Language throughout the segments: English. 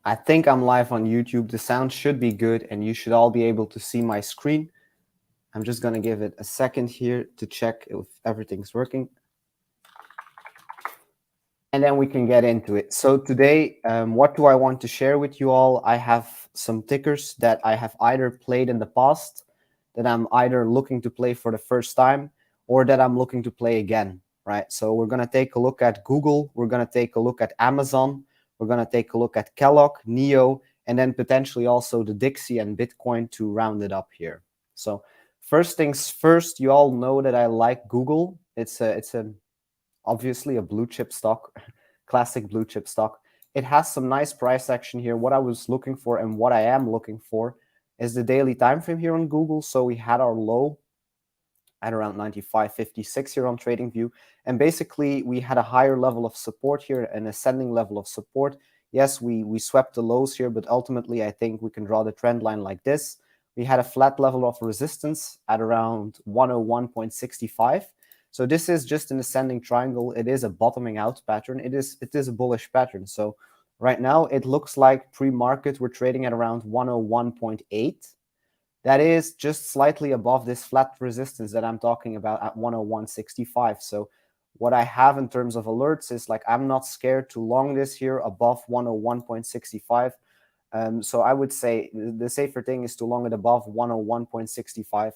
I think I'm live on YouTube. The sound should be good and you should all be able to see my screen. I'm just going to give it a second here to check if everything's working. And then we can get into it. So today, what do I want to share with you all? I have some tickers that I have either played in the past, that I'm either looking to play for the first time, or that I'm looking to play again, right? So we're going to take a look at Google. We're going to take a look at Amazon. We're going to take a look at Kellogg, NEO, and then potentially also the Dixie and Bitcoin to round it up here. So first things first, you all know that I like Google. It's obviously a blue chip stock, classic blue chip stock. It has some nice price action here. What I was looking for and what I am looking for is the daily time frame here on Google. So we had our low at around 95.56 here on TradingView. And basically, we had a higher level of support here, an ascending level of support. Yes, we swept the lows here, but ultimately, I think we can draw the trend line like this. We had a flat level of resistance at around 101.65. So this is just an ascending triangle. It is a bottoming out pattern. It is a bullish pattern. So right now, it looks like pre-market, we're trading at around 101.8. That is just slightly above this flat resistance that I'm talking about at 101.65. So what I have in terms of alerts is like I'm not scared to long this here above 101.65. So I would say the safer thing is to long it above 101.65.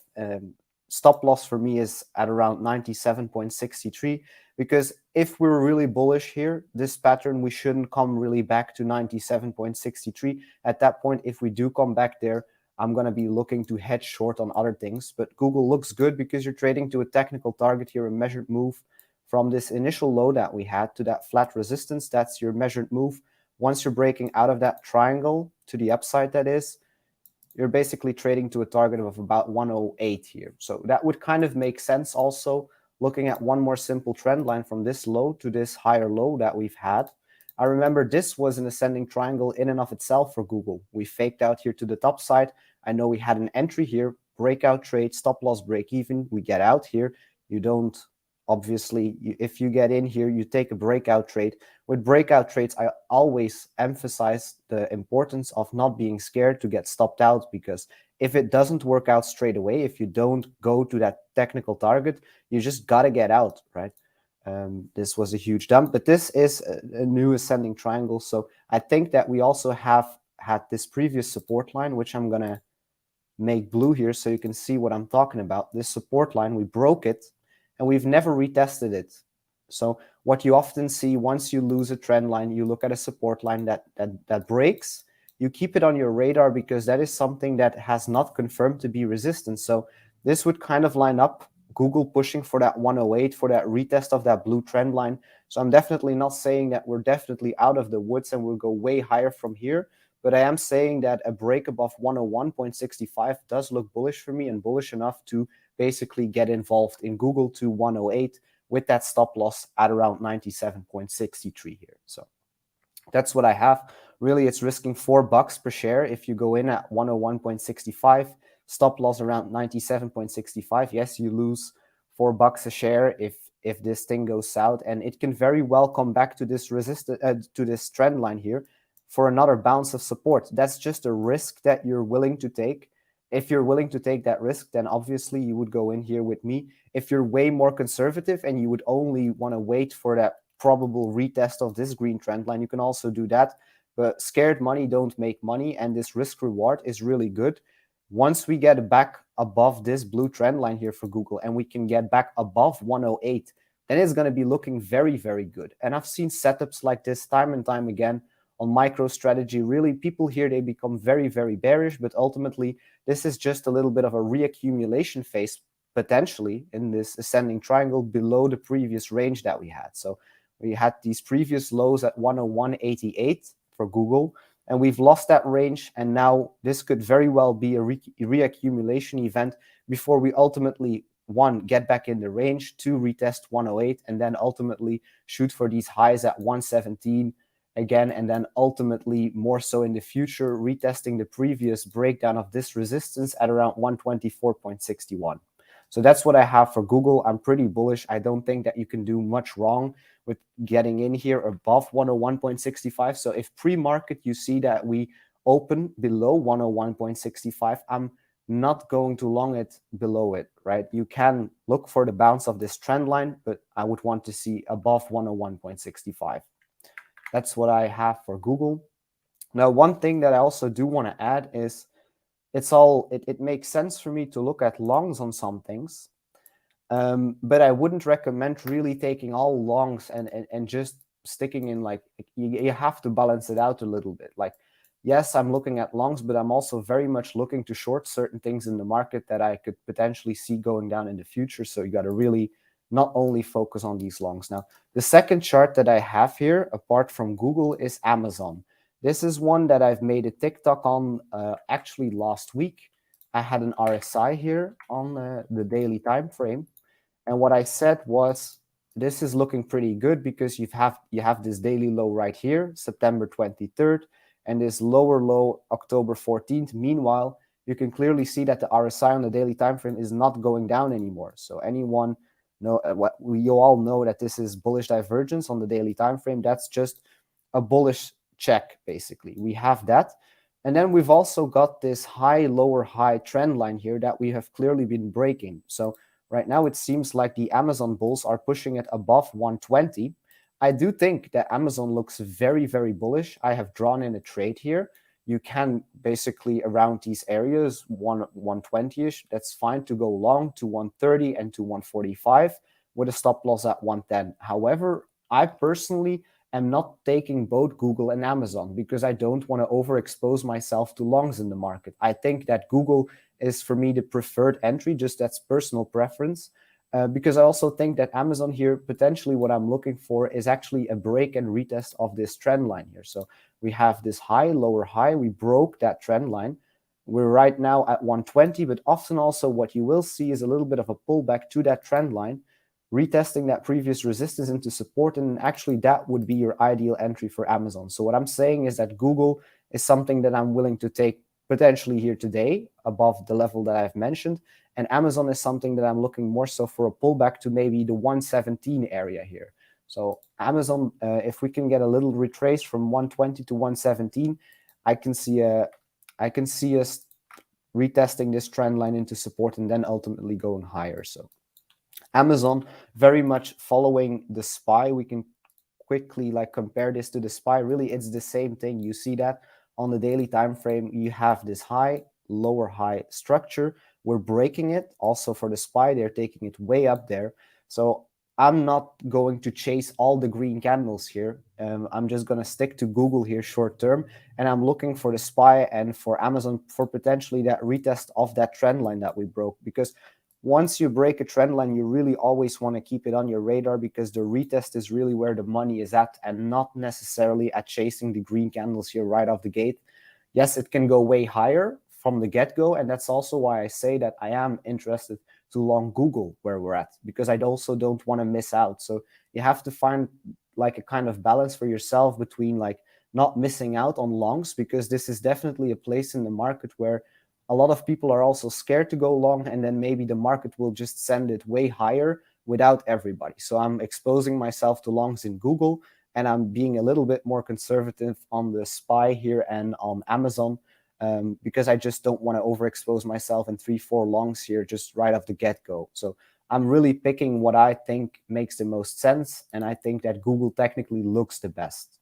Stop loss for me is at around 97.63, because if we're really bullish here, this pattern, we shouldn't come really back to 97.63. At that point, if we do come back there, I'm going to be looking to hedge short on other things. But Google looks good because you're trading to a technical target here, a measured move from this initial low that we had to that flat resistance. That's your measured move. Once you're breaking out of that triangle to the upside, that is, you're basically trading to a target of about 108 here. So that would kind of make sense also looking at one more simple trend line from this low to this higher low that we've had. I remember this was an ascending triangle in and of itself for Google. We faked out here to the top side. I know we had an entry here, breakout trade, stop loss break even. We get out here. You don't, obviously, if you get in here, you take a breakout trade. With breakout trades, I always emphasize the importance of not being scared to get stopped out, because if it doesn't work out straight away, if you don't go to that technical target, you just got to get out, right? This was a huge dump, but this is a new ascending triangle. So I think that we also have had this previous support line, which I'm going to make blue here so you can see what I'm talking about. This support line, we broke it and we've never retested it. So what you often see, once you lose a trend line, you look at a support line that breaks, you keep it on your radar, because that is something that has not confirmed to be resistance. So this would kind of line up Google pushing for that 108, for that retest of that blue trend line. So I'm definitely not saying that we're definitely out of the woods and we'll go way higher from here, but I am saying that a break above 101.65 does look bullish for me, and bullish enough to basically get involved in Google to 108 with that stop loss at around 97.63 here. So that's what I have. Really, it's risking $4 per share if you go in at 101.65. Stop loss around 97.65. Yes, you lose $4 a share if this thing goes south, and it can very well come back to this to this trend line here for another bounce of support. That's just a risk that you're willing to take. If you're willing to take that risk, then obviously you would go in here with me. If you're way more conservative and you would only want to wait for that probable retest of this green trend line, you can also do that. But scared money don't make money, and this risk reward is really good. Once we get back above this blue trend line here for Google, and we can get back above 108, then it's going to be looking very, very good. And I've seen setups like this time and time again on MicroStrategy. Really, people here, they become very, very bearish, but ultimately this is just a little bit of a reaccumulation phase potentially in this ascending triangle below the previous range that we had. So we had these previous lows at 101.88 for Google, and we've lost that range, and now this could very well be a reaccumulation event before we ultimately, one, get back in the range, two, retest 108, and then ultimately shoot for these highs at 117 again, and then ultimately more so in the future retesting the previous breakdown of this resistance at around 124.61. So that's what I have for Google. I'm pretty bullish. I don't think that you can do much wrong with getting in here above 101.65. So if pre-market you see that we open below 101.65, I'm not going to long it below it, right? You can look for the bounce of this trend line, but I would want to see above 101.65. That's what I have for Google. Now, one thing that I also do want to add is it makes sense for me to look at longs on some things, but I wouldn't recommend really taking all longs and just sticking in, like, you have to balance it out a little bit. Like, yes, I'm looking at longs, but I'm also very much looking to short certain things in the market that I could potentially see going down in the future. So you got to really not only focus on these longs. Now, the second chart that I have here, apart from Google, is Amazon. This is one that I've made a TikTok on actually last week. I had an RSI here on the daily time frame. And what I said was, this is looking pretty good because you have this daily low right here, September 23rd, and this lower low, October 14th. Meanwhile, you can clearly see that the RSI on the daily time frame is not going down anymore. So anyone know what you all know that this is bullish divergence on the daily time frame. That's just a bullish check, basically. We have that. And then we've also got this high, lower high trend line here that we have clearly been breaking. So right now, it seems like the Amazon bulls are pushing it above 120. I do think that Amazon looks very, very bullish. I have drawn in a trade here. You can basically around these areas, 120-ish, that's fine to go long to 130 and to 145 with a stop loss at 110. However, I personally am not taking both Google and Amazon because I don't want to overexpose myself to longs in the market. I think that Google is for me the preferred entry, just that's personal preference. Because I also think that Amazon here, potentially what I'm looking for is actually a break and retest of this trend line here. So we have this high, lower high, we broke that trend line. We're right now at 120, but often also what you will see is a little bit of a pullback to that trend line, retesting that previous resistance into support, and actually that would be your ideal entry for Amazon. So what I'm saying is that Google is something that I'm willing to take potentially here today above the level that I've mentioned. And Amazon is something that I'm looking more so for a pullback to maybe the 117 area here. So Amazon, if we can get a little retrace from 120 to 117, I can see us retesting this trend line into support and then ultimately going higher. So Amazon very much following the SPY. We can quickly like compare this to the SPY. Really, it's the same thing. You see that on the daily time frame, you have this high, lower high structure. We're breaking it. Also for the SPY, they're taking it way up there. So I'm not going to chase all the green candles here. I'm just going to stick to Google here short term. And I'm looking for the SPY and for Amazon for potentially that retest of that trend line that we broke. Because once you break a trend line, you really always want to keep it on your radar because the retest is really where the money is at and not necessarily at chasing the green candles here right off the gate. Yes, it can go way higher from the get-go, and that's also why I say that I am interested to long Google where we're at, because I also don't want to miss out. So you have to find like a kind of balance for yourself between like not missing out on longs, because this is definitely a place in the market where a lot of people are also scared to go long, and then maybe the market will just send it way higher without everybody. So I'm exposing myself to longs in Google, and I'm being a little bit more conservative on the SPY here and on Amazon, because I just don't want to overexpose myself in 3-4 longs here just right off the get-go. So I'm really picking what I think makes the most sense, and I think that Google technically looks the best.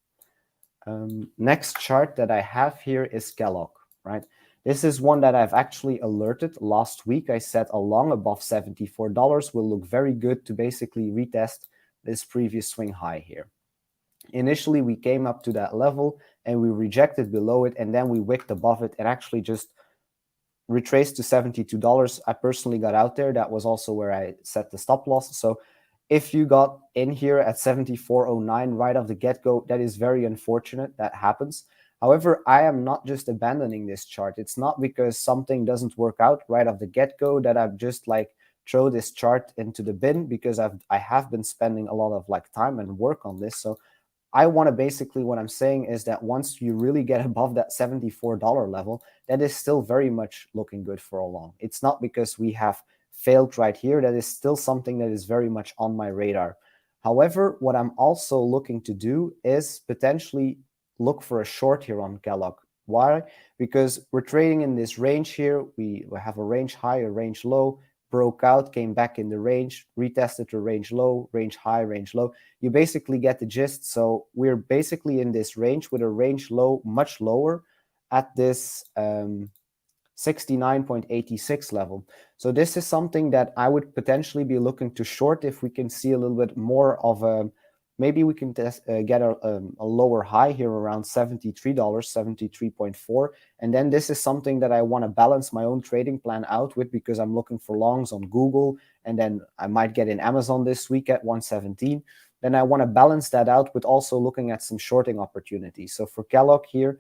Next chart that I have here is Kellogg, right? This is one that I've actually alerted last week. I said a long above $74 will look very good to basically retest this previous swing high here. Initially, we came up to that level and we rejected below it, and then we wicked above it and actually just retraced to $72. I personally got out there. That was also where I set the stop loss. So if you got in here at 74.09 right off the get-go, that is very unfortunate. That happens. However, I am not just abandoning this chart. It's not because something doesn't work out right off the get-go that I've just like throw this chart into the bin, because I have been spending a lot of like time and work on this. So I want to basically, what I'm saying is that once you really get above that $74 level, that is still very much looking good for a long. It's not because we have failed right here, that is still something that is very much on my radar. However, what I'm also looking to do is potentially look for a short here on Kellogg. Why? Because we're trading in this range here. We have a range high, a range low, broke out, came back in the range, retested the range low, range high, range low. You basically get the gist. So we're basically in this range with a range low much lower at this 69.86 level. So this is something that I would potentially be looking to short if we can see a little bit more of a, maybe we can get a lower high here around $73, 73.4. And then this is something that I want to balance my own trading plan out with, because I'm looking for longs on Google, and then I might get in Amazon this week at 117. Then I want to balance that out with also looking at some shorting opportunities. So for Kellogg here,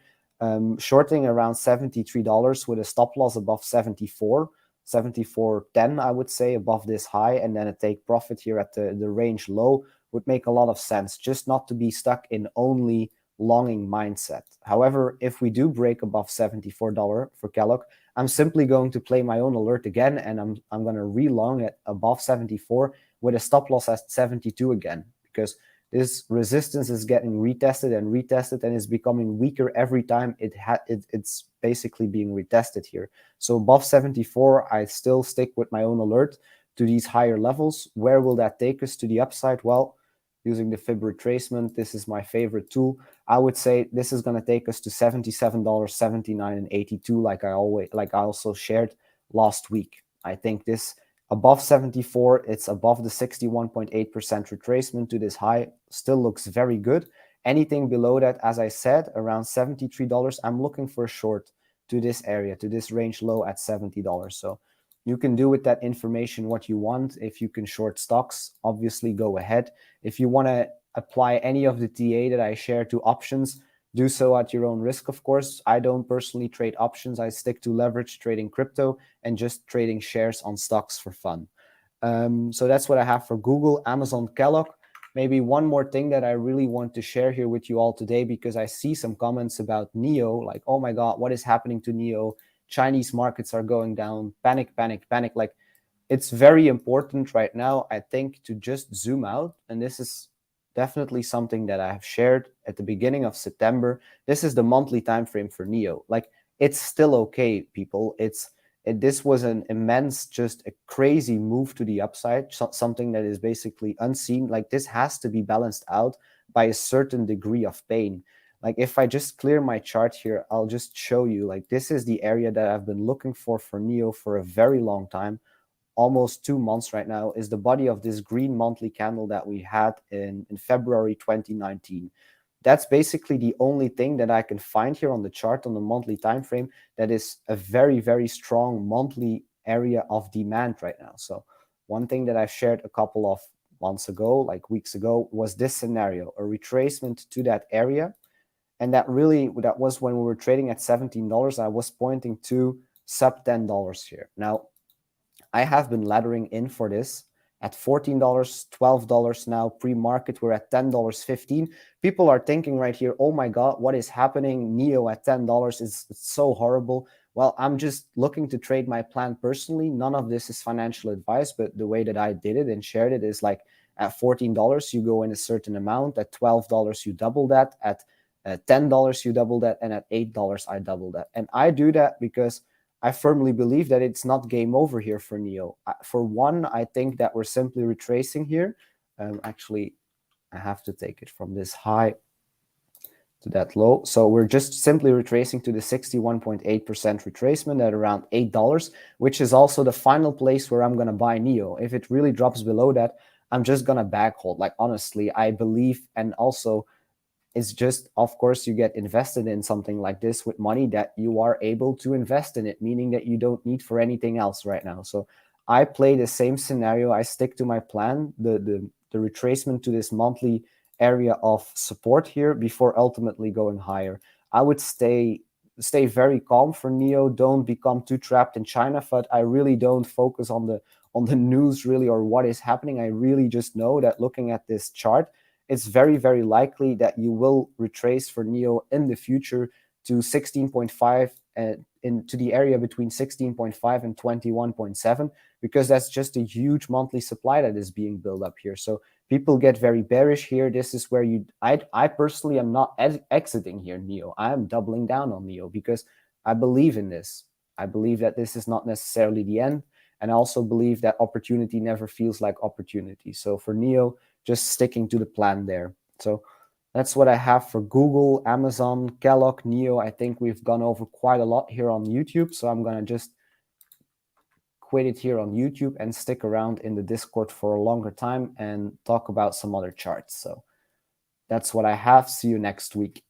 shorting around $73 with a stop loss above 74.10, I would say, above this high, and then a take profit here at the range low would make a lot of sense, just not to be stuck in only longing mindset. However, if we do break above $74 for Kellogg, I'm simply going to play my own alert again, and I'm going to re-long it above 74 with a stop loss at 72 again, because this resistance is getting retested and retested, and is becoming weaker every time it's basically being retested here. So above 74, I still stick with my own alert to these higher levels. Where will that take us to the upside? Well, using the fib retracement, this is my favorite tool. I would say this is going to take us to $77, 79 and 82, like I also shared last week. I think this above 74, it's above the 61.8% retracement to this high, still looks very good. Anything below that, as I said, around $73, I'm looking for a short to this area, to this range low at $70. So you can do with that information what you want. If you can short stocks, obviously go ahead. If you want to apply any of the TA that I share to options, do so at your own risk, of course. I don't personally trade options. I stick to leverage trading crypto and just trading shares on stocks for fun. So that's what I have for Google, Amazon, Kellogg. Maybe one more thing that I really want to share here with you all today, because I see some comments about NEO, like, oh my God, what is happening to NEO? Chinese markets are going down, panic, panic, panic. Like, it's very important right now, I think, to just zoom out. And this is definitely something that I have shared at the beginning of September. This is the monthly time frame for NEO. Like, it's still okay, people. This was an immense, just a crazy move to the upside, something that is basically unseen. Like, this has to be balanced out by a certain degree of pain. Like, if I just clear my chart here, I'll just show you, like, this is the area that I've been looking for NEO for a very long time. Almost 2 months right now, is the body of this green monthly candle that we had in February 2019. That's basically the only thing that I can find here on the chart on the monthly time frame that is a very, very strong monthly area of demand right now. So one thing that I shared a couple of months ago, like weeks ago, was this scenario, a retracement to that area. And that was when we were trading at $17. I was pointing to sub $10 here. Now, I have been laddering in for this at $14, $12 now. Pre-market, we're at $10.15. People are thinking right here, oh my God, what is happening? NEO at $10 is so horrible. Well, I'm just looking to trade my plan personally. None of this is financial advice, but the way that I did it and shared it is like, at $14, you go in a certain amount. At $12, you double that. At $10, you double that. And at $8, I double that. And I do that because I firmly believe that it's not game over here for NEO. For one, I think that we're simply retracing here. Actually, I have to take it from this high to that low. So we're just simply retracing to the 61.8% retracement at around $8, which is also the final place where I'm going to buy NEO. If it really drops below that, I'm just going to back hold. Like, honestly, I believe, and also it's just, of course, you get invested in something like this with money that you are able to invest in it, meaning that you don't need for anything else right now. So I play the same scenario. I stick to my plan, the retracement to this monthly area of support here before ultimately going higher. I would stay very calm for NEO. Don't become too trapped in China, but I really don't focus on the news really, or what is happening. I really just know that looking at this chart, it's very, very likely that you will retrace for NEO in the future to 16.5 into the area between 16.5 and 21.7, because that's just a huge monthly supply that is being built up here. So people get very bearish here. This is where I personally am not exiting here, NEO. I am doubling down on NEO because I believe in this. I believe that this is not necessarily the end. And I also believe that opportunity never feels like opportunity. So for NEO, just sticking to the plan there. So that's what I have for Google, Amazon, Kellogg, NEO. I think we've gone over quite a lot here on YouTube. So I'm going to just quit it here on YouTube and stick around in the Discord for a longer time and talk about some other charts. So that's what I have. See you next week.